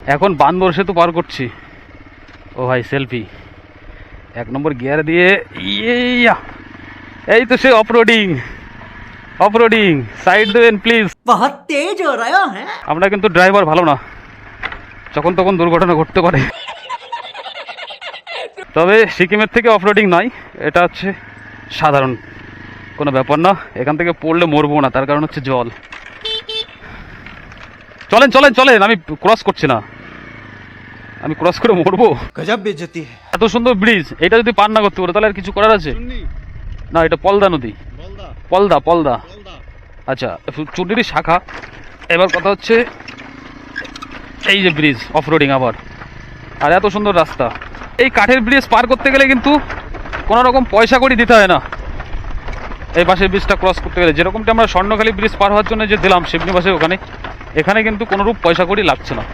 এখন বান্দর সেতু পার করছি। ও ভাই সেলফি 1 নম্বর গিয়ার দিয়ে। ইয়া এই তো সে অফরোডিং সাইড দেবেন প্লিজ। बहुत तेज हो रहा है। আমরা কিন্তু ড্রাইভার ভালো না, যখন তখন দুর্ঘটনা ঘটতে পারে। তবে সিকিমের থেকে অফরোডিং নয়, এটা হচ্ছে সাধারণ কোনো ব্যাপার না। এখান থেকে পড়লে মরবো না, তার কারণ হচ্ছে জল। চলেন চলেন চলেন, আমি ক্রস করছি না, আমি ক্রস করে মরবো। गजब बेइज्जती है। এত সুন্দর ব্রিজ, এটা যদি পার না করতে পারে তাহলে আর কিছু করার আছে? না, এটা পলদা নদী, পলদা। আচ্ছা, চুন্ডির শাখা। এবার কথা হচ্ছে এই যে ব্রিজ অফরোডিং আবার, আর এত সুন্দর রাস্তা। এই কাঠের ব্রিজ পার করতে গেলে কিন্তু কোনো রকম পয়সা কড়ি দিতে হয় না। এই পাশের ব্রিজটা ক্রস করতে গেলে, যেরকমটা আমরা স্বর্ণখালী ব্রিজ পার হওয়ার জন্য যে দিলাম শিবনি পাশে, এখানে কিন্তু কোনোরূপ পয়সা কড়ি লাগছে না।